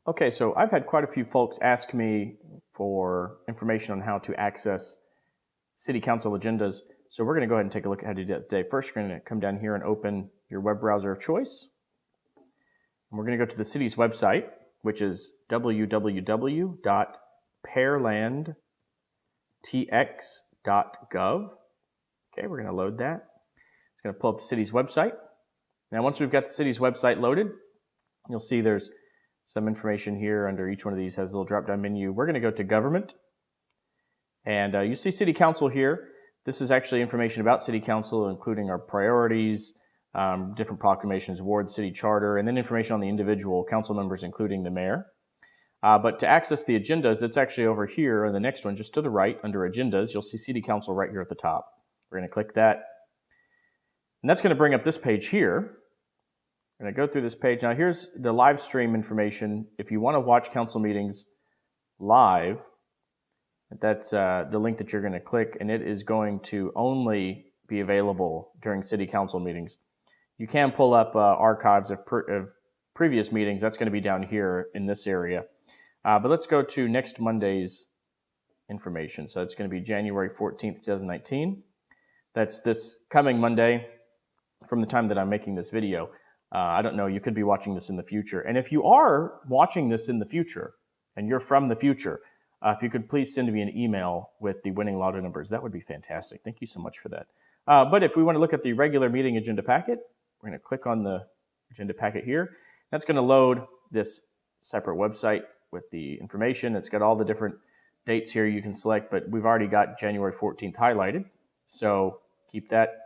Okay, so I've had quite a few folks ask me for information on how to access City Council agendas. So we're going to go ahead and take a look at how to do that today. First, you're going to come down here and open your web browser of choice. And we're going to go to the city's website, which is www.pearlandtx.gov. Okay, we're going to load that. It's going to pull up the city's website. Now, once we've got the city's website loaded, you'll see there's some information here under each one of these has a little drop-down menu. We're going to go to Government, and you see City Council here. This is actually information about City Council, including our priorities, different proclamations, awards, city charter, and then information on the individual council members, including the mayor. But to access the agendas, it's actually over here, and the next one, just to the right, under Agendas, you'll see City Council right here at the top. We're going to click that, and that's going to bring up this page here. I'm going to go through this page. Now, here's the live stream information. If you want to watch council meetings live, that's the link that you're going to click, and it is going to only be available during city council meetings. You can pull up archives of previous meetings. That's going to be down here in this area. But let's go to next Monday's information. So it's going to be January 14th, 2019. That's this coming Monday from the time that I'm making this video. I don't know, you could be watching this in the future. And if you are watching this in the future, and you're from the future, if you could please send me an email with the winning lotto numbers, that would be fantastic. Thank you so much for that. But if we want to look at the regular meeting agenda packet, we're going to click on the agenda packet here. That's going to load this separate website with the information. It's got all the different dates here you can select, but we've already got January 14th highlighted. So keep that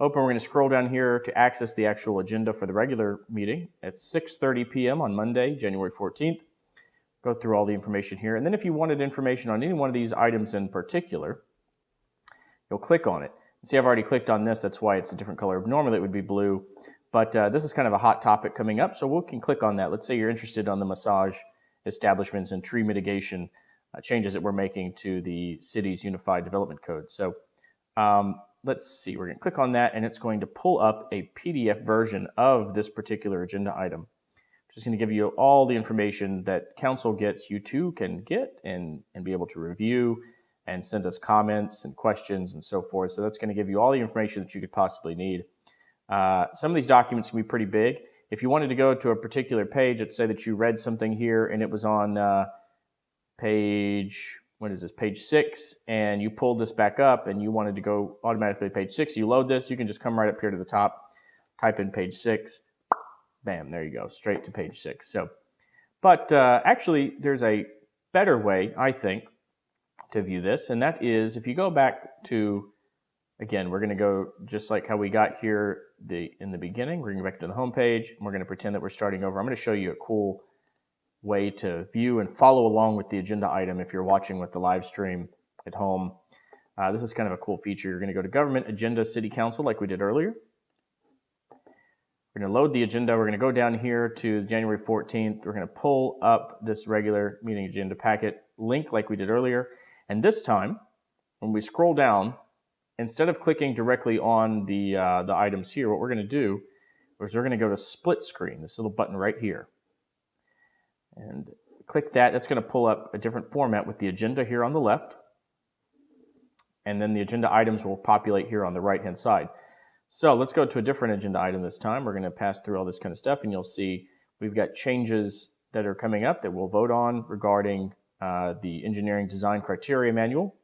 open. We're going to scroll down here to access the actual agenda for the regular meeting at 6:30 p.m. on Monday, January 14th. Go through all the information here. And then if you wanted information on any one of these items in particular, you'll click on it. See, I've already clicked on this. That's why it's a different color. Normally it would be blue, but this is kind of a hot topic coming up, so we can click on that. Let's say you're interested on the massage establishments and tree mitigation changes that we're making to the city's Unified Development Code. So let's see, we're going to click on that, and it's going to pull up a PDF version of this particular agenda item, which is going to give you all the information that council gets, you too can get and be able to review and send us comments and questions and so forth. So that's going to give you all the information that you could possibly need. Some of these documents can be pretty big. If you wanted to go to a particular page, let's say that you read something here and it was on page 6, and you pulled this back up and you wanted to go automatically to page 6, you load this, you can just come right up here to the top, type in page 6, bam, there you go, straight to page 6. So, but actually there's a better way, I think, to view this, and that is if you go back to, again, we're going to go just like how we got here in the beginning. We're going to go back to the home page, and we're going to pretend that we're starting over. I'm going to show you a cool way to view and follow along with the agenda item if you're watching with the live stream at home. This is kind of a cool feature. You're going to go to Government, Agenda, City Council like we did earlier. We're going to load the agenda. We're going to go down here to January 14th. We're going to pull up this regular meeting agenda packet link like we did earlier. And this time, when we scroll down, instead of clicking directly on the items here, what we're going to do is we're going to go to split screen, this little button right here. And click that. That's going to pull up a different format with the agenda here on the left. And then the agenda items will populate here on the right-hand side. So let's go to a different agenda item this time. We're going to pass through all this kind of stuff, and you'll see we've got changes that are coming up that we'll vote on regarding the Engineering Design Criteria Manual.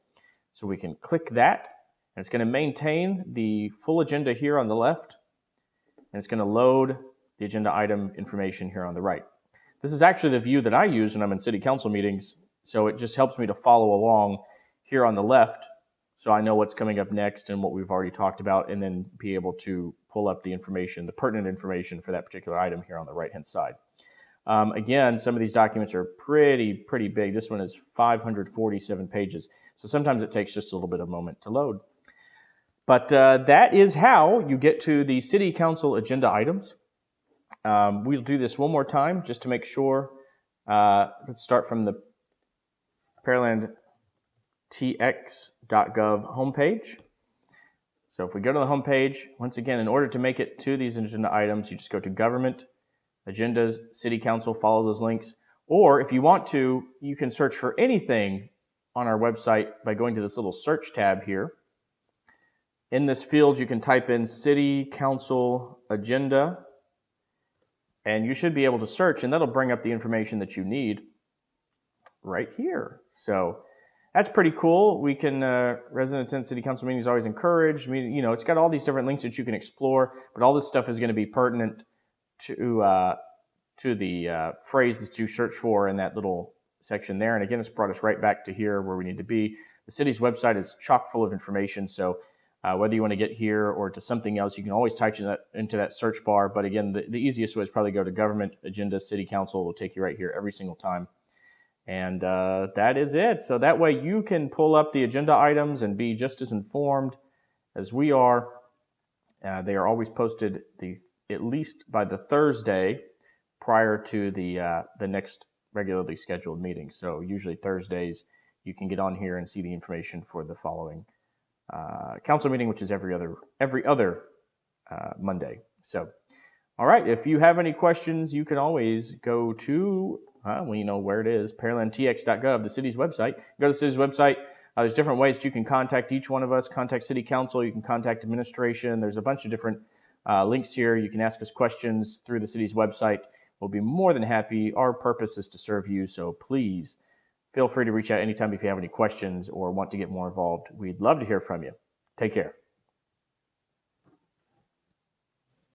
So we can click that, and it's going to maintain the full agenda here on the left, and it's going to load the agenda item information here on the right. This is actually the view that I use when I'm in city council meetings, so it just helps me to follow along here on the left, so I know what's coming up next and what we've already talked about, and then be able to pull up the information, the pertinent information for that particular item here on the right-hand side. Again, some of these documents are pretty big. This one is 547 pages, so sometimes it takes just a little bit of a moment to load. But that is how you get to the city council agenda items. We'll do this one more time just to make sure. Let's start from the pearlandtx.gov homepage. So if we go to the homepage, once again, in order to make it to these agenda items, you just go to Government, Agendas, City Council, follow those links. Or if you want to, you can search for anything on our website by going to this little search tab here. In this field, you can type in City Council Agenda, and you should be able to search, and that'll bring up the information that you need right here. So that's pretty cool. We can, residents in city council meetings always encouraged. It's got all these different links that you can explore, but all this stuff is going to be pertinent to the phrase that you search for in that little section there. And again, it's brought us right back to here where we need to be. The city's website is chock full of information, so whether you want to get here or to something else, you can always type into that search bar. But again, the easiest way is probably go to Government Agenda City Council. It will take you right here every single time. And that is it. So that way you can pull up the agenda items and be just as informed as we are. They are always posted at least by the Thursday prior to the next regularly scheduled meeting. So usually Thursdays you can get on here and see the information for the following council meeting, which is every other Monday. So, all right, if you have any questions, you can always go to, you know where it is, pearlandtx.gov, the city's website. Go to the city's website. There's different ways that you can contact each one of us. Contact city council. You can contact administration. There's a bunch of different links here. You can ask us questions through the city's website. We'll be more than happy. Our purpose is to serve you, so please feel free to reach out anytime if you have any questions or want to get more involved. We'd love to hear from you. Take care.